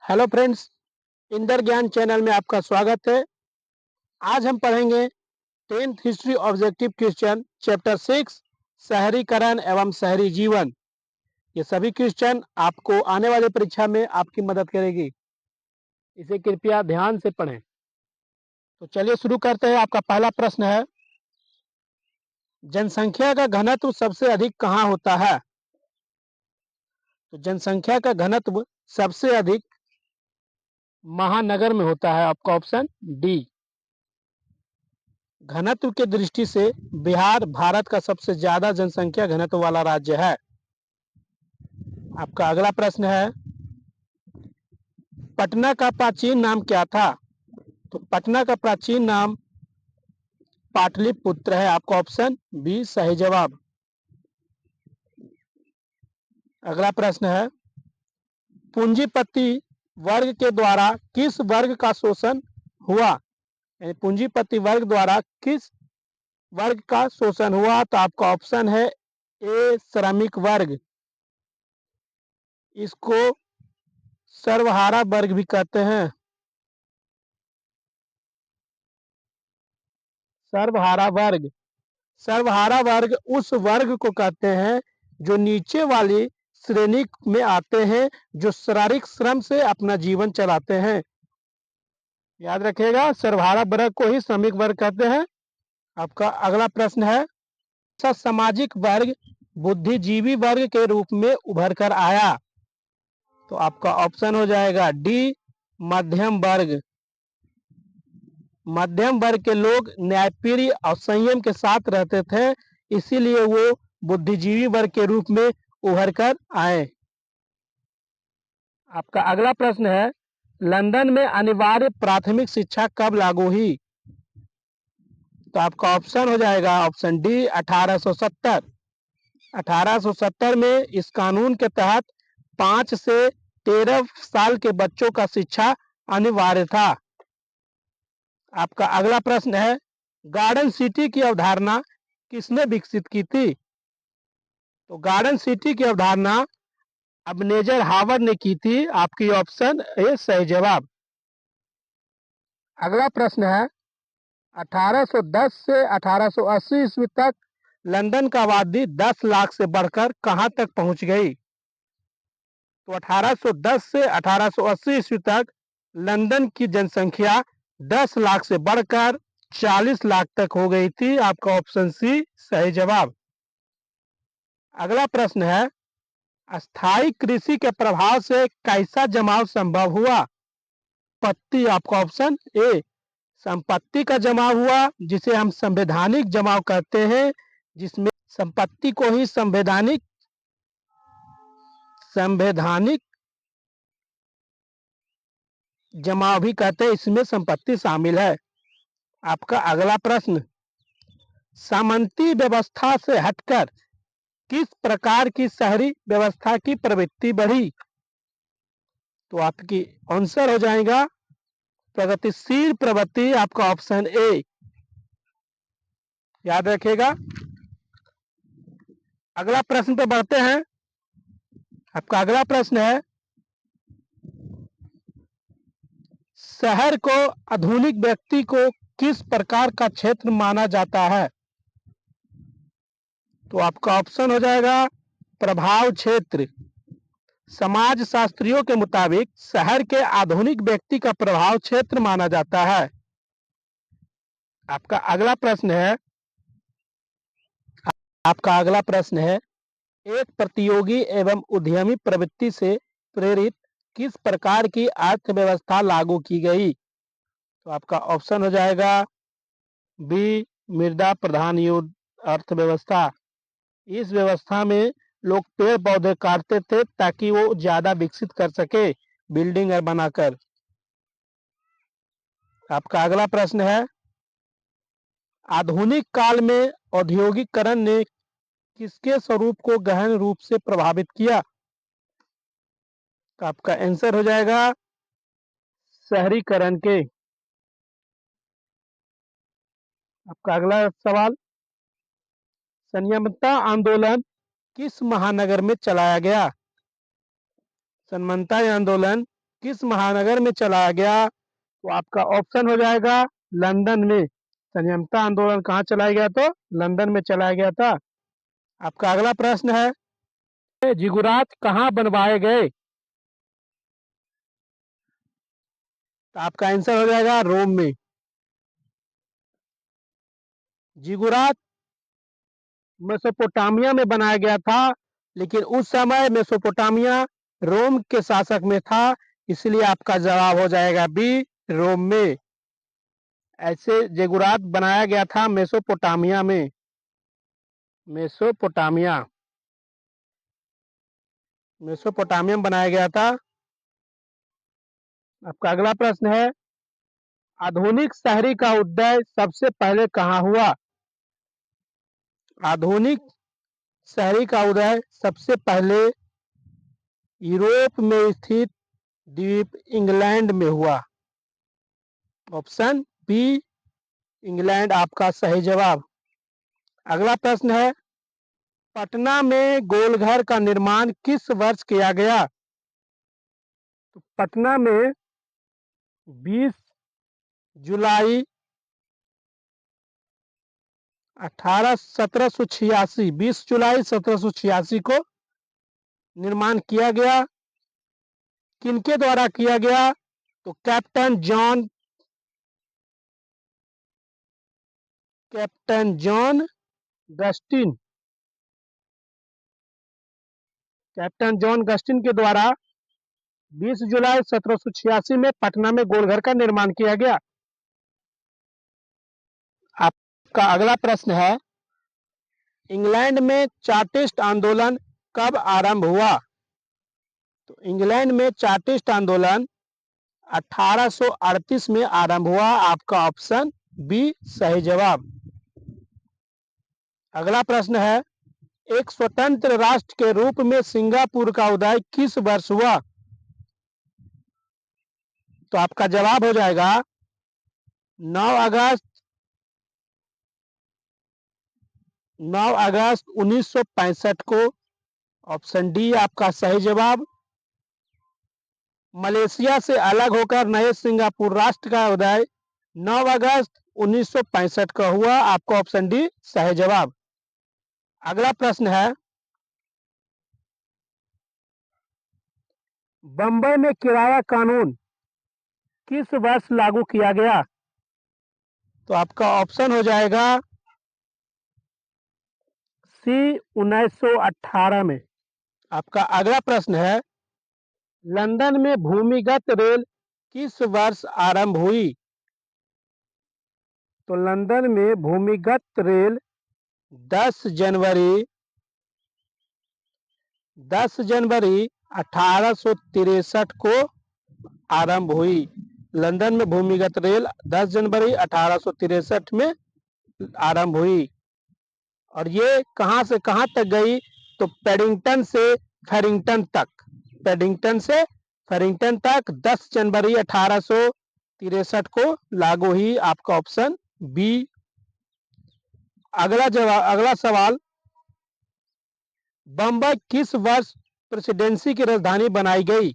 Hello friends, Inder ज्ञान channel में आपका स्वागत है। आज हम पढ़ेंगे 10th history objective question chapter 6 शहरीकरण एवं शहरी जीवन। ये सभी क्वेश्चन आपको आने वाली परीक्षा में आपकी मदद करेगी। इसे कृपया ध्यान से पढ़ें। तो चलिए शुरू करते हैं। आपका पहला प्रश्न है, जनसंख्या का घनत्व सबसे अधिक कहाँ होता है? तो जनसंख्या का घनत्व सबसे अधिक महानगर में होता है। आपका ऑप्शन डी। घनत्व की दृष्टि से बिहार भारत का सबसे ज्यादा जनसंख्या घनत्व वाला राज्य है। आपका अगला प्रश्न है, पटना का प्राचीन नाम क्या था? तो पटना का प्राचीन नाम पाटलिपुत्र है। आपका ऑप्शन बी सही जवाब। अगला प्रश्न है, पूंजीपति वर्ग के द्वारा किस वर्ग का शोषण हुआ? यानी पूंजीपति वर्ग द्वारा किस वर्ग का शोषण हुआ? तो आपका ऑप्शन है ए श्रमिक वर्ग। इसको सर्वहारा वर्ग भी कहते हैं। सर्वहारा वर्ग, सर्वहारा वर्ग उस वर्ग को कहते हैं जो नीचे वाली श्रेणी में आते हैं, जो शारीरिक श्रम से अपना जीवन चलाते हैं। याद रखिएगा, सर्वहारा वर्ग को ही श्रमिक वर्ग कहते हैं। आपका अगला प्रश्न है, सामाजिक वर्ग बुद्धिजीवी वर्ग के रूप में उभर कर आया? तो आपका ऑप्शन हो जाएगा डी मध्यम वर्ग। मध्यम वर्ग के लोग न्यायप्रिय और संयम के साथ रहते थे, इसीलिए वो बुद्धिजीवी वर्ग के रूप में उभर कर आए। आपका अगला प्रश्न है, लंदन में अनिवार्य प्राथमिक शिक्षा कब लागू हुई? तो आपका ऑप्शन हो जाएगा ऑप्शन डी 1870। 1870 में इस कानून के तहत 5 से 13 साल के बच्चों का शिक्षा अनिवार्य था। आपका अगला प्रश्न है, गार्डन सिटी की अवधारणा किसने विकसित की थी? तो गार्डन सिटी की अवधारणा अबनेजर हावर्ड ने की थी। आपकी ऑप्शन ए सही जवाब। अगला प्रश्न है, 1810 से 1880 ईस्वी तक लंदन का आबादी 10 लाख से बढ़कर कहां तक पहुंच गई? तो 1810 से 1880 ईस्वी तक लंदन की जनसंख्या 10 लाख से बढ़कर 40 लाख तक हो गई थी। आपका ऑप्शन सी सही जवाब। अगला प्रश्न है, अस्थायी कृषि के प्रभाव से कैसा जमाव संभव हुआ? पत्ती, आपका ऑप्शन ए संपत्ति का जमाव हुआ, जिसे हम संवैधानिक जमाव कहते हैं, जिसमें संपत्ति को ही संवैधानिक संवैधानिक जमाव भी कहते हैं। इसमें संपत्ति शामिल है। आपका अगला प्रश्न, सामंती व्यवस्था से हटकर किस प्रकार की शहरी व्यवस्था की प्रवृत्ति बढ़ी? तो आपकी आंसर हो जाएगा प्रगतिशील प्रवृत्ति। आपका ऑप्शन ए। याद रखिएगा। अगला प्रश्न पे बढ़ते हैं। आपका अगला प्रश्न है, शहर को आधुनिक व्यक्ति को किस प्रकार का क्षेत्र माना जाता है? तो आपका ऑप्शन हो जाएगा प्रभाव क्षेत्र। समाज शास्त्रियों के मुताबिक शहर के आधुनिक व्यक्ति का प्रभाव क्षेत्र माना जाता है। आपका अगला प्रश्न है, आपका अगला प्रश्न है, एक प्रतियोगी एवं उद्यमी प्रवृत्ति से प्रेरित किस प्रकार की अर्थव्यवस्था लागू की गई? तो आपका ऑप्शन हो जाएगा बी मृदा प्रधान युद्ध अर्थव्यवस्था। इस व्यवस्था में लोग पेड़ पौधे काटते थे ताकि वो ज्यादा विकसित कर सके बिल्डिंग बनाकर। आपका अगला प्रश्न है, आधुनिक काल में औद्योगिकरण ने किसके स्वरूप को गहन रूप से प्रभावित किया? तो आपका आंसर हो जाएगा शहरीकरण के। आपका अगला सवाल, संयमता आंदोलन किस महानगर में चलाया गया? संयमता आंदोलन किस महानगर में चलाया गया? तो आपका ऑप्शन हो जाएगा लंदन में। संयमता आंदोलन कहाँ चलाया गया? तो लंदन में चलाया गया था। आपका अगला प्रश्न है जिगुरात कहाँ बनवाए गए? तो आपका आंसर हो जाएगा रोम में। जिगुरात मेसोपोटामिया में बनाया गया था, लेकिन उस समय मेसोपोटामिया रोम के शासक में था, इसलिए आपका जवाब हो जाएगा बी, रोम में। ऐसे जिगुरात बनाया गया था मेसोपोटामिया में। मेसोपोटामिया मेसोपोटामिया में बनाया गया था। आपका अगला प्रश्न है आधुनिक शहरी का उदय सबसे पहले कहाँ हुआ? आधुनिक शहरी का उदय सबसे पहले यूरोप में स्थित द्वीप इंग्लैंड में हुआ। ऑप्शन बी, इंग्लैंड आपका सही जवाब। अगला प्रश्न है पटना में गोलघर का निर्माण किस वर्ष किया गया? तो पटना में 20 जुलाई 1786 20 जुलाई 1786 को निर्माण किया गया। किनके द्वारा किया गया? तो कैप्टन जॉन गस्टिन कैप्टन जॉन गस्टिन के द्वारा 20 जुलाई 1786 में पटना में गोलघर का निर्माण किया गया। आपका अगला प्रश्न है इंग्लैंड में चार्टिस्ट आंदोलन कब आरंभ हुआ? तो इंग्लैंड में चार्टिस्ट आंदोलन 1838 में आरंभ हुआ। आपका ऑप्शन बी सही जवाब। अगला प्रश्न है एक स्वतंत्र राष्ट्र के रूप में सिंगापुर का उदय किस वर्ष हुआ? तो आपका जवाब हो जाएगा 9 अगस्त 1965 को। ऑप्शन डी आपका सही जवाब। मलेशिया से अलग होकर नए सिंगापुर राष्ट्र का उदय 9 अगस्त 1965 का हुआ। आपका ऑप्शन डी सही जवाब। अगला प्रश्न है बंबई में किराया कानून किस वर्ष लागू किया गया? तो आपका ऑप्शन हो जाएगा सी 1918 में। आपका अगला प्रश्न है लंदन में भूमिगत रेल किस वर्ष आरंभ हुई? तो लंदन में भूमिगत रेल 10 जनवरी 1863 को आरंभ हुई। लंदन में भूमिगत रेल 10 जनवरी 1863 में आरंभ हुई। और ये कहां से कहां तक गई? तो पेडिंगटन से फेरिंगटन तक 10 जनवरी 1863 को लागू हुई। आपका ऑप्शन बी। अगला सवाल बंबई किस वर्ष प्रेसिडेंसी की राजधानी बनाई गई?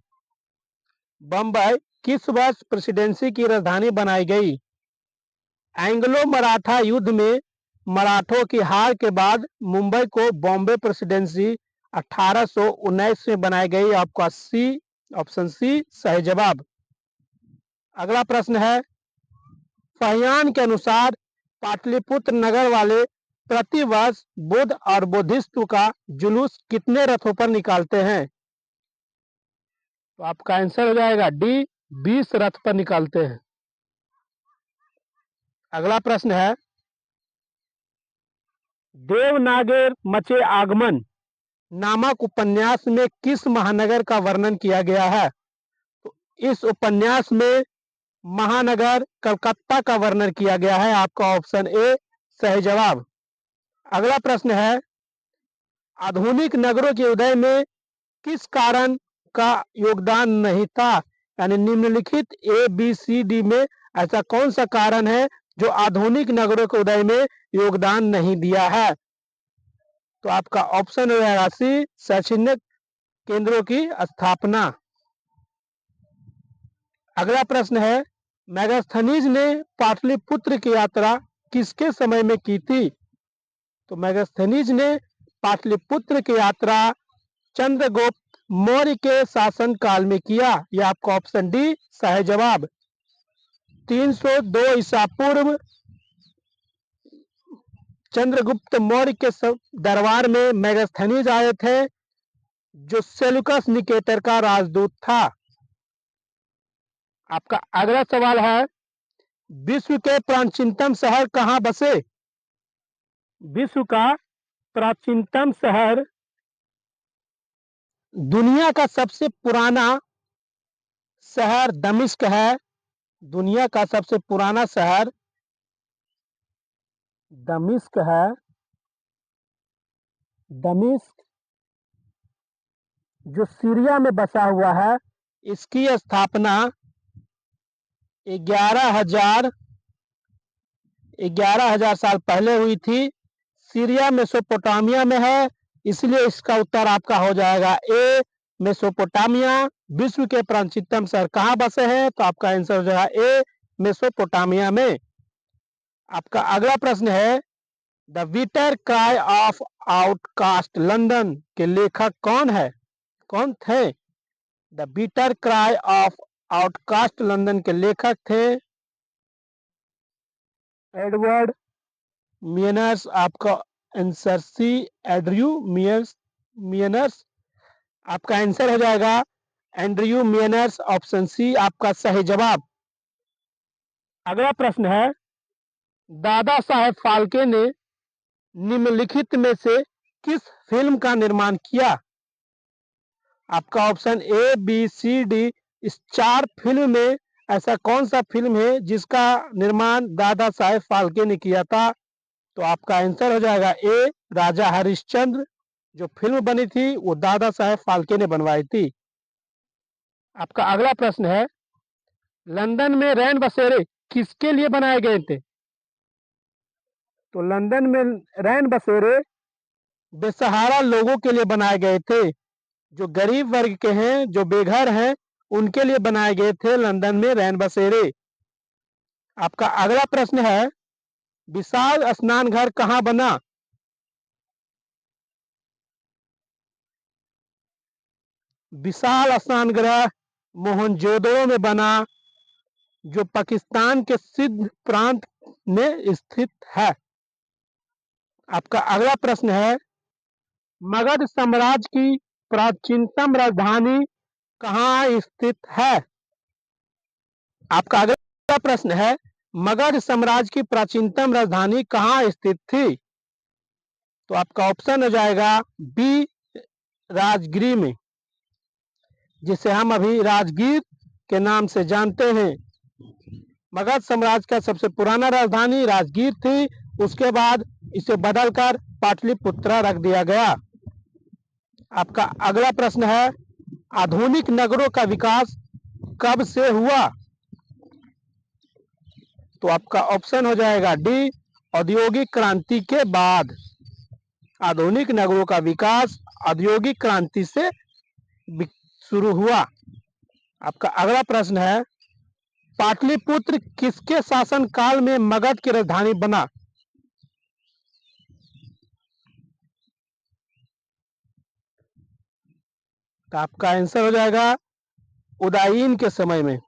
बंबई किस वर्ष प्रेसिडेंसी की राजधानी बनाई गई? एंग्लो मराठा युद्ध में मराठों की हार के बाद मुंबई को बॉम्बे प्रेसिडेंसी 1819 में बनाई गई। आपका सी, ऑप्शन सी सही जवाब। अगला प्रश्न है फहियान के अनुसार पाटलिपुत्र नगर वाले प्रतिवर्ष बुद्ध और बोधिसत्व का जुलूस कितने रथों पर निकालते हैं? तो आपका आंसर हो जाएगा डी, 20 रथ पर निकालते हैं। अगला प्रश्न है देवनागेर मचे आगमन नामक उपन्यास में किस महानगर का वर्णन किया गया है? तो इस उपन्यास में महानगर कलकत्ता का वर्णन किया गया है। आपका ऑप्शन ए सही जवाब। अगला प्रश्न है आधुनिक नगरों के उदय में किस कारण का योगदान नहीं था? यानी निम्नलिखित ए बी सी डी में ऐसा कौन सा कारण है जो आधुनिक नगरों के उदय में योगदान नहीं दिया है? तो आपका ऑप्शन हो जाएगा सी, शैक्षणिक केंद्रों की स्थापना। अगला प्रश्न है, मेगास्थनीज ने पाटलिपुत्र की यात्रा किसके समय में की थी? तो मेगास्थनीज ने पाटलिपुत्र की यात्रा चंद्रगुप्त मौर्य के शासन काल में किया। यह आपका ऑप्शन डी सही जवाब। 302 ईसा पूर्व चंद्रगुप्त मौर्य के दरबार में मेगास्थनीज आए थे, जो सेल्यूकस निकेटर का राजदूत था। आपका अगला सवाल है, विश्व के प्राचीनतम शहर कहाँ बसे? विश्व का प्राचीनतम शहर, दुनिया का सबसे पुराना शहर दमिश्क है। दुनिया का सबसे पुराना शहर दमिश्क है। दमिश्क जो सीरिया में बसा हुआ है, इसकी स्थापना 11,000 साल पहले हुई थी। सीरिया मेसोपोटामिया में है, इसलिए इसका उत्तर आपका हो जाएगा ए मेसोपोटामिया। विश्व के प्राचीनतम शहर कहाँ बसे हैं? तो आपका आंसर हो जाएगा ए मेसोपोटामिया में। आपका अगला प्रश्न है, the bitter cry of outcast London के लेखक कौन है? कौन थे? The bitter cry of outcast London के लेखक थे एडवर्ड मियनर्स। आपका आंसर सी एंड्रयू मियनर्स। आपका आंसर हो जाएगा एंड्रयू मियनर्स, ऑप्शन सी आपका सही जवाब। अगला प्रश्न है, दादा साहेब फाल्के ने निम्नलिखित में से किस फिल्म का निर्माण किया? आपका option A B C D इस 4 फिल्म में ऐसा कौन सा फिल्म है जिसका निर्माण दादा साहेब फाल्के ने किया था? तो आपका आंसर हो जाएगा ए राजा हरिश्चंद्र। जो फिल्म बनी थी वो दादा साहेब फाल्के ने बनवाई थी। आपका अगला प्रश्न है, लंदन में रैन बसेरे किसके लिए बनाए गए थे? तो लंदन में रैन बसेरे बेसहारा लोगों के लिए बनाए गए थे। जो गरीब वर्ग के हैं, जो बेघर हैं, उनके लिए बनाए गए थे लंदन में रैन बसेरे। आपका अगला प्रश्न है, विशाल स्नान घर कहाँ बना? विशाल स्नान गृह मोहनजोदड़ो में बना, जो पाकिस्तान के सिंध प्रांत में स्थित है। आपका अगला प्रश्न है, मगध साम्राज्य की प्राचीनतम राजधानी कहाँ स्थित है? आपका अगला प्रश्न है, मगध साम्राज्य की प्राचीनतम राजधानी कहाँ स्थित थी? तो आपका ऑप्शन हो जाएगा बी राजगिरी में, जिसे हम अभी राजगीर के नाम से जानते हैं। मगध साम्राज्य का सबसे पुराना राजधानी राजगीर थी, उसके बाद इसे बदलकर पाटलिपुत्रा रख दिया गया। आपका अगला प्रश्न है, आधुनिक नगरों का विकास कब से हुआ? तो आपका ऑप्शन हो जाएगा डी औद्योगिक क्रांति के बाद। आधुनिक नगरों का विकास औद्योगिक क्रांति से शुरू हुआ। आपका अगला प्रश्न है, पाटलिपुत्र किसके शासन काल में मगध की राजधानी बना? तो आपका आंसर हो जाएगा उदयीन के समय में।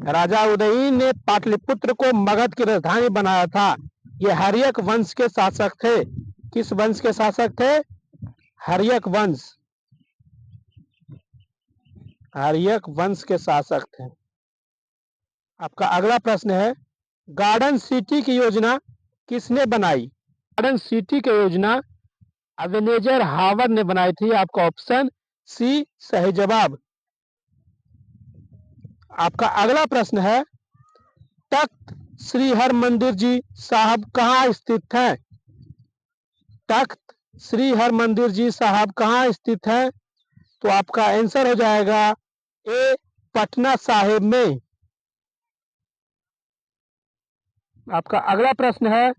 राजा उदयीन ने पाटलिपुत्र को मगध की राजधानी बनाया था। ये हर्यक वंश के शासक थे। किस वंश के शासक थे? हर्यक वंश। हर्यक वंश के शासक थे। आपका अगला प्रश्न है, गार्डन सिटी की योजना किसने बनाई? गार्डन सिटी की योजना एबेनेजर हावर्ड ने बनाई थी। आपका ऑप्शन सी सही जवाब। आपका अगला प्रश्न है, तख्त श्री हरमंदिर जी साहब कहाँ स्थित है? तख्त श्री हरमंदिर जी साहब कहाँ स्थित है? तो आपका आंसर हो जाएगा ए पटना साहिब में। आपका अगला प्रश्न है,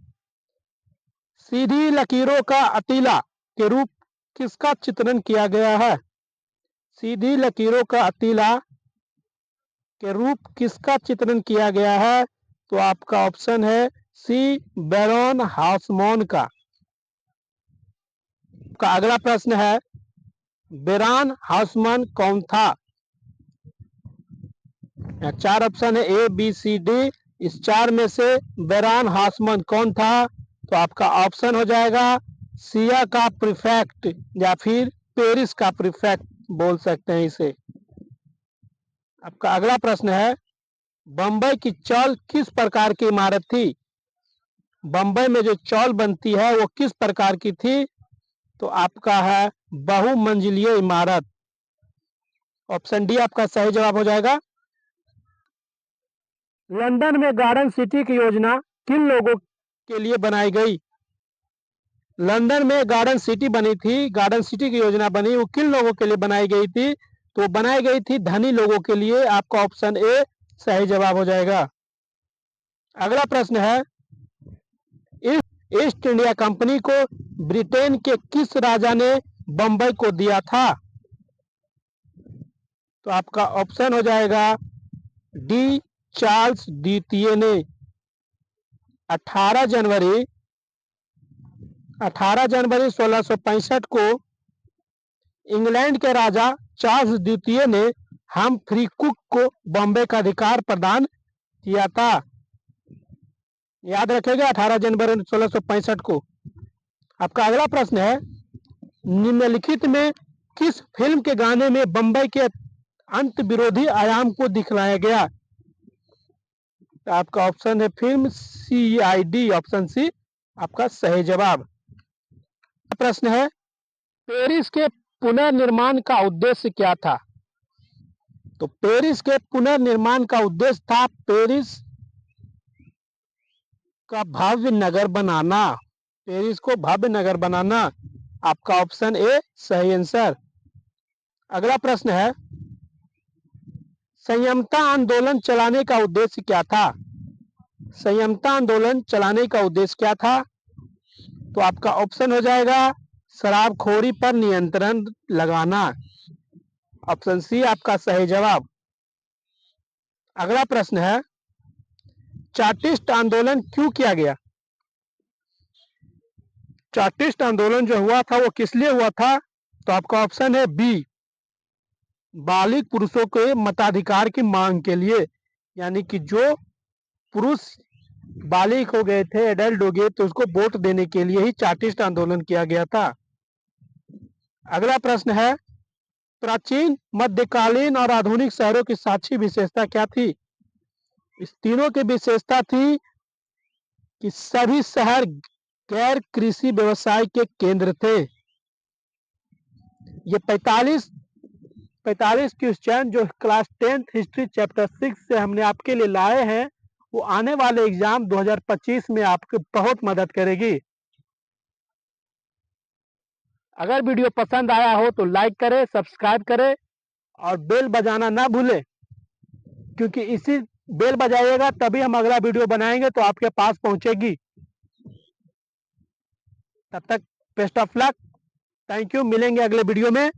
सीधी लकीरों का अतीला के रूप किसका चित्रण किया गया है? सीधी लकीरों का अतीला के रूप किसका चित्रण किया गया है? तो आपका ऑप्शन है सी, बैरोन हाउसमैन का। आपका अगला प्रश्न है, बेरान हाउसमैन कौन था? चार ऑप्शन है ए बी सी डी। इस चार में से बेरान हाउसमैन कौन था? तो आपका ऑप्शन हो जाएगा सिया का प्रीफेक्ट, या फिर पेरिस का प्रीफेक्ट बोल सकते हैं इसे। आपका अगला प्रश्न है, बंबई की चौल किस प्रकार की इमारत थी? बंबई में जो चौल बनती है वो किस प्रकार की थी? तो आपका है बहुमंजिलीय इमारत। ऑप्शन डी आपका सही जवाब हो जाएगा। लंदन में गार्डन सिटी की योजना किन लोगों के लिए बनाई गई? लंदन में गार्डन सिटी बनी थी, गार्डन सिटी की योजना बनी, वो किन लोगों के लिए बनाई गई थी? तो बनाई गई थी धनी लोगों के लिए। आपका ऑप्शन ए सही जवाब हो जाएगा। अगला प्रश्न है, ईस्ट इंडिया कंपनी को ब्रिटेन के किस राजा ने बंबई को दिया था? तो आपका ऑप्शन हो जाएगा डी, चार्ल्स द्वितीय ने। 18 जनवरी 1665 को इंग्लैंड के राजा चार्ल्स द्वितीय ने हम्फ्री कुक को बॉम्बे का अधिकार प्रदान किया था। याद रखेगा 18 जनवरी 1665 को। आपका अगला प्रश्न है, निम्नलिखित में किस फिल्म के गाने में बंबई के अंत विरोधी आयाम को दिखलाया गया? तो आपका ऑप्शन है फिल्म CID, ऑप्शन सी आपका सही जवाब। प्रश्न है, पेरिस के पुनर्निर्माण का उद्देश्य क्या था? तो पेरिस के पुनर्निर्माण का उद्देश्य था पेरिस का भव्य नगर बनाना, पेरिस को भव्य नगर बनाना। आपका ऑप्शन ए सही आंसर। अगला प्रश्न है, संयमता आंदोलन चलाने का उद्देश्य क्या था? संयमता आंदोलन चलाने का उद्देश्य क्या था? तो आपका ऑप्शन हो जाएगा शराबखोरी पर नियंत्रण लगाना। ऑप्शन सी आपका सही जवाब। अगला प्रश्न है, चार्टिस्ट आंदोलन क्यों किया गया? चार्टिस्ट आंदोलन जो हुआ था वो किस लिए हुआ था? तो आपका ऑप्शन है बी, बालिग पुरुषों के मताधिकार की मांग के लिए। यानी कि जो पुरुष बालिग हो गए थे, एडल्ट हो गए, तो उसको वोट देने के लिए ही चार्टिस्ट आंदोलन किया गया था। अगला प्रश्न है, प्राचीन, मध्यकालीन और आधुनिक शहरों की साक्षी विशेषता क्या थी? इस तीनों की विशेषता थी कि सभी शहर गैर कृषि व्यवसाय के केंद्र थे। ये 45 क्वेश्चन जो क्लास 10th हिस्ट्री चैप्टर 6 से हमने आपके लिए लाए हैं, वो आने वाले एग्जाम 2025 में आपको बहुत मदद करेगी। अगर वीडियो पसंद आया हो तो लाइक करें, सब्सक्राइब करें और बेल बजाना ना भूलें, क्योंकि इसी बेल बजाइएगा तभी हम अगला वीडियो बनाएंगे तो आपके पास पहुंचेगी। तब तक best of luck, thank you, मिलेंगे अगले वीडियो में।